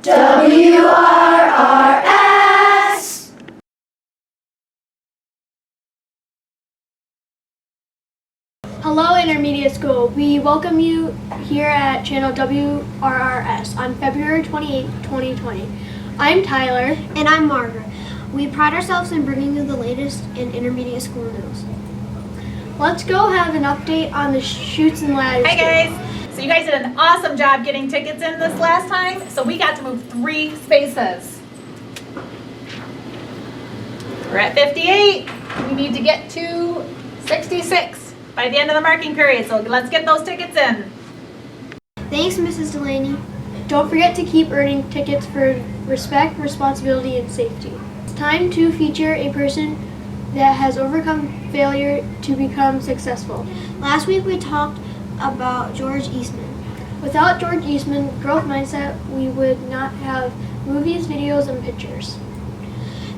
WRRS! Hello, Intermediate School. We welcome you here at channel WRRS on February 28, 2020. I'm Tyler. And I'm Margaret. We pride ourselves in bringing you the latest in intermediate school news. Let's go have an update on the Chutes and Ladders. Hi guys! So you guys did an awesome job getting tickets in this last time, so we got to move 3 spaces. We're at 58. We need to get to 66 by the end of the marking period, so let's get those tickets in. Thanks, Mrs. Delaney. Don't forget to keep earning tickets for respect, responsibility, and safety. It's time to feature a person that has overcome failure to become successful. Last week we talked about George Eastman. Without George Eastman growth mindset, we would not have movies, videos, and pictures.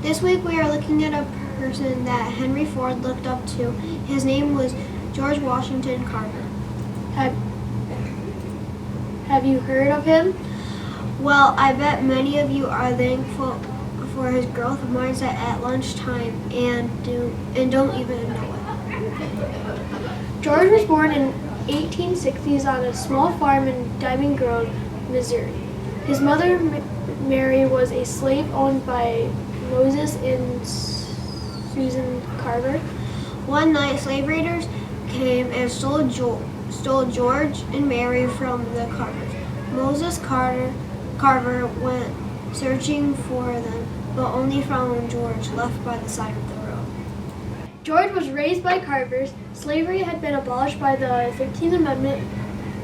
This week we are looking at a person that Henry Ford looked up to. His name was George Washington Carver. Have you heard of him? Well, I bet many of you are thankful for his growth mindset at lunchtime and don't even know it. George was born in 1860s on a small farm in Diamond Grove, Missouri. His mother, Mary, was a slave owned by Moses and Susan Carver. One night, slave raiders came and stole George and Mary from the Carvers. Moses Carver went searching for them, but only found George left by the side of the road. George was raised by Carvers. Slavery had been abolished by the 13th Amendment,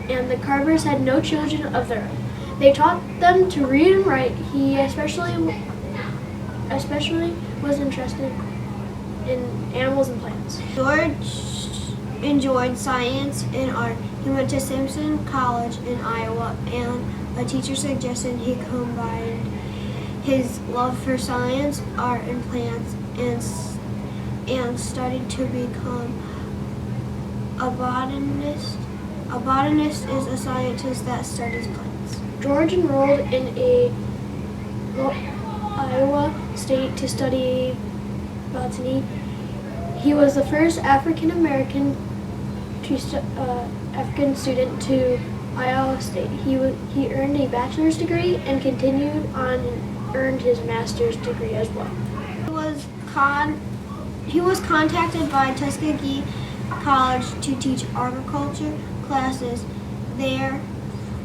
and the Carvers had no children of their own. They taught them to read and write. He especially was interested in animals and plants. George enjoyed science and art. He went to Simpson College in Iowa, and a teacher suggested he combine his love for science, art, and plants and studied to become a botanist. A botanist is a scientist that studies plants. George enrolled in Iowa State to study botany. He was the first African student to Iowa State. He earned a bachelor's degree and continued on and earned his master's degree as well. He was contacted by Tuskegee College to teach agriculture classes there.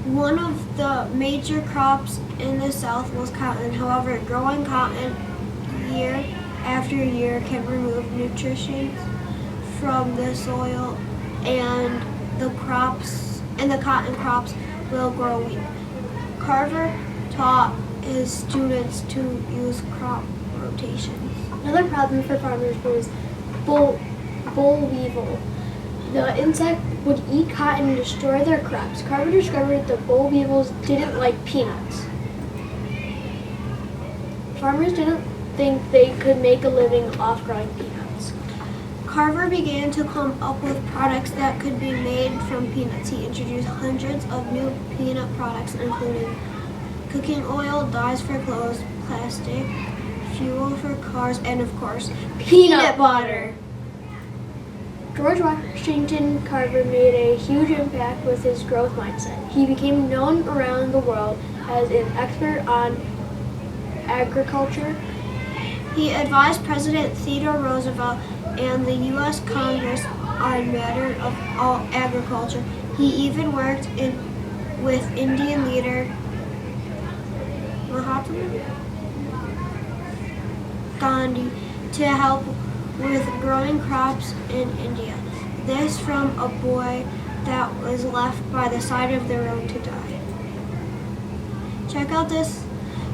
One of the major crops in the South was cotton. However, growing cotton year after year can remove nutrition from the soil, and the cotton crops will grow weak. Carver taught his students to use crop rotations. Another problem for farmers was boll weevil. The insect would eat cotton and destroy their crops. Carver discovered the boll weevils didn't like peanuts. Farmers didn't think they could make a living off growing peanuts. Carver began to come up with products that could be made from peanuts. He introduced hundreds of new peanut products, including cooking oil, dyes for clothes, plastic, fuel for cars, and of course, peanut butter. George Washington Carver made a huge impact with his growth mindset. He became known around the world as an expert on agriculture. He advised President Theodore Roosevelt and the U.S. Congress on matters of agriculture. He even worked with Indian leader Mahatma Gandhi to help with growing crops in India. This from a boy that was left by the side of the road to die.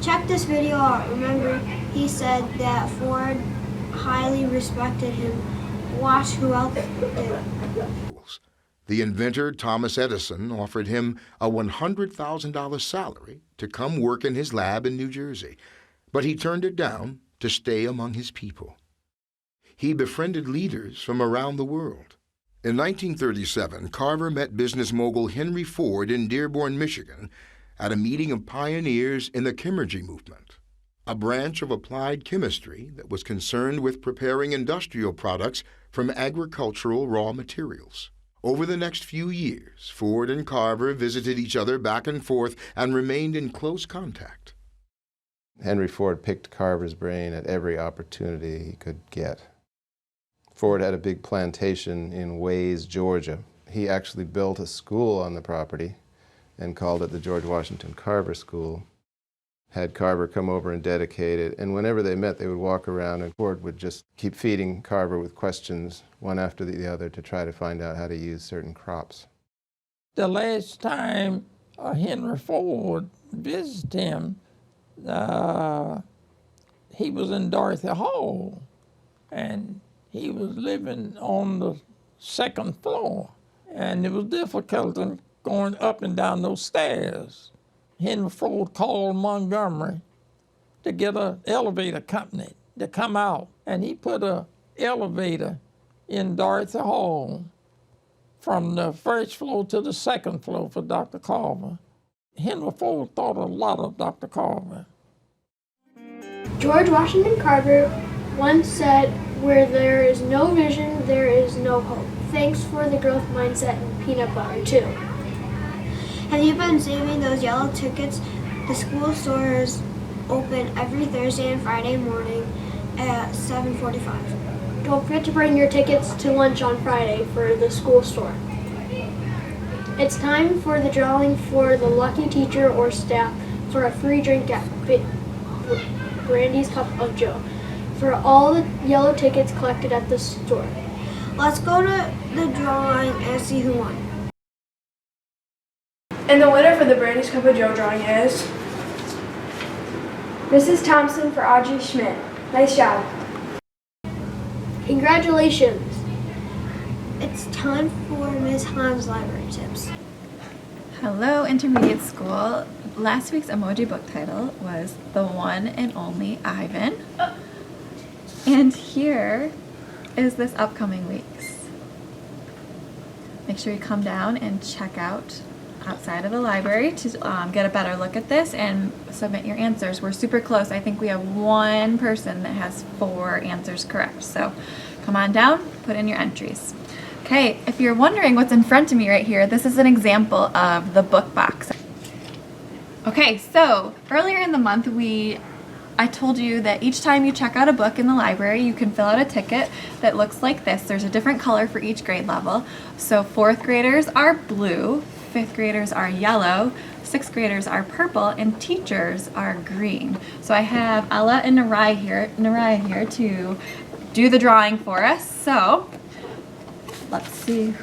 Check this video out. Remember, he said that Ford highly respected him. Watch who else did. The inventor Thomas Edison offered him a $100,000 salary to come work in his lab in New Jersey, but he turned it down to stay among his people. He befriended leaders from around the world. In 1937, Carver met business mogul Henry Ford in Dearborn, Michigan, at a meeting of pioneers in the chemurgy movement, a branch of applied chemistry that was concerned with preparing industrial products from agricultural raw materials. Over the next few years, Ford and Carver visited each other back and forth and remained in close contact. Henry Ford picked Carver's brain at every opportunity he could get. Ford had a big plantation in Wayne, Georgia. He actually built a school on the property and called it the George Washington Carver School. Had Carver come over and dedicate it, and whenever they met, they would walk around and Ford would just keep feeding Carver with questions, one after the other, to try to find out how to use certain crops. The last time Henry Ford visited him, he was in Dorothy Hall, and he was living on the second floor, and it was difficult in going up and down those stairs. Henry Ford called Montgomery to get an elevator company to come out, and he put an elevator in Dorothy Hall from the first floor to the second floor for Dr. Carver. Henry Ford thought a lot of Dr. Carver. George Washington Carver once said, "Where there is no vision, there is no hope." Thanks for the growth mindset and peanut butter, too. Have you been saving those yellow tickets? The school store is open every Thursday and Friday morning at 7:45. Don't forget to bring your tickets to lunch on Friday for the school store. It's time for the drawing for the lucky teacher or staff for a free drink at Brandy's Cup of Joe for all the yellow tickets collected at the store. Let's go to the drawing and see who won. And the winner for the Brandy's Cup of Joe drawing is Mrs. Thompson for Audrey Schmidt. Nice job. Congratulations! It's time for Ms. Hahn's library tips. Hello, intermediate school. Last week's emoji book title was The One and Only Ivan. And here is this upcoming week's. Make sure you come down and check out outside of the library to get a better look at this and submit your answers. We're super close. I think we have one person that has 4 answers correct. So come on down, put in your entries. Okay, if you're wondering what's in front of me right here, this is an example of the book box. Okay, so earlier in the month I told you that each time you check out a book in the library, you can fill out a ticket that looks like this. There's a different color for each grade level. So 4th graders are blue, 5th graders are yellow, 6th graders are purple, and teachers are green. So I have Ella and Naraya here to do the drawing for us. So let's see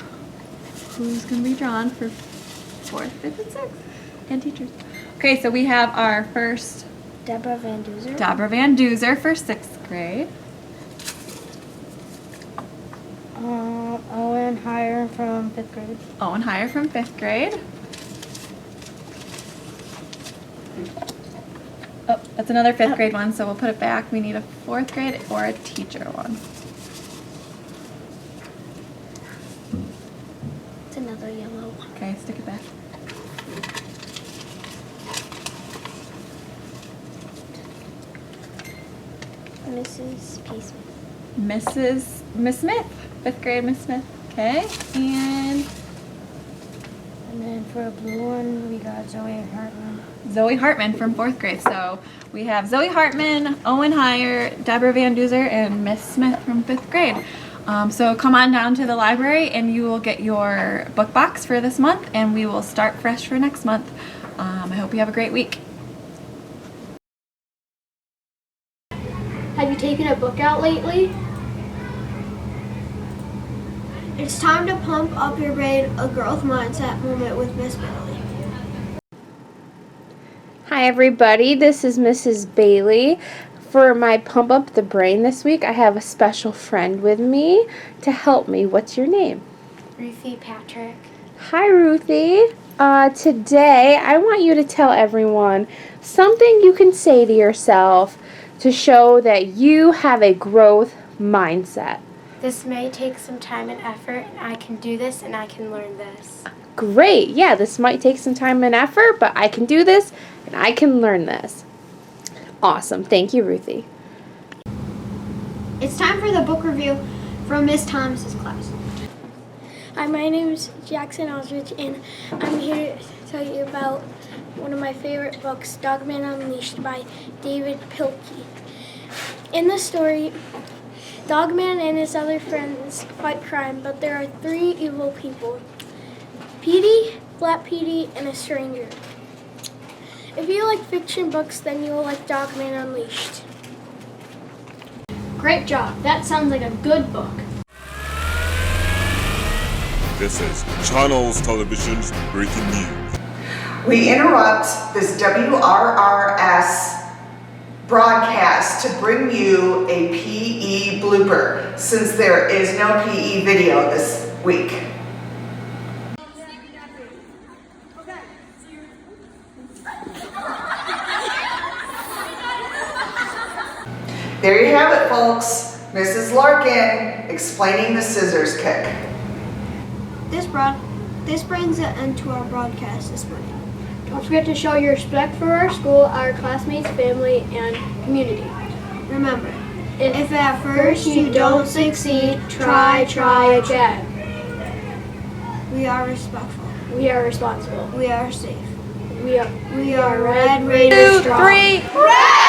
who's going to be drawn for 4th, 5th, and 6th, and teachers. Okay, so we have our first Deborah Van Duzer. Deborah Van Duzer for 6th grade. Owen Heyer from 5th grade. Owen Heyer from 5th grade. Oh, that's another 5th grade one, so we'll put it back. We need a 4th grade or a teacher one. It's another yellow one. Okay, stick it back. Mrs. P. Miss Smith. Smith, 5th grade Miss Smith. Okay, and then for a blue one, we got Zoe Hartman. Zoe Hartman from 4th grade. So we have Zoe Hartman, Owen Heyer, Deborah Van Duzer, and Miss Smith from 5th grade. So come on down to the library and you will get your book box for this month, and we will start fresh for next month. I hope you have a great week. Have you taken a book out lately? It's time to pump up your brain, a growth mindset moment with Miss Bailey. Hi everybody, this is Mrs. Bailey. For my Pump Up the Brain this week, I have a special friend with me to help me. What's your name? Ruthie Patrick. Hi Ruthie. Today I want you to tell everyone something you can say to yourself to show that you have a growth mindset. This may take some time and effort. I can do this and I can learn this. Great. Yeah, this might take some time and effort, but I can do this and I can learn this. Awesome. Thank you, Ruthie. It's time for the book review from Miss Thomas's class. Hi, my name is Jackson Aldridge, and I'm here to tell you about one of my favorite books, Dogman Unleashed by David Pilkey. In the story, Dogman and his other friends fight crime, but there are 3 evil people: Petey, Flat Petey, and a stranger. If you like fiction books, then you will like Dogman Unleashed. Great job. That sounds like a good book. This is Channels Television's breaking news. We interrupt this WRRS broadcast to bring you a PE blooper since there is no PE video this week. There you have it, folks. Mrs. Larkin explaining the scissors kick. This brings an end to our broadcast this morning. Don't forget to show your respect for our school, our classmates, family, and community. Remember, if at first you don't succeed, try again. We are respectful. We are responsible. We are safe. We are Red Raiders strong. 2, 3, red!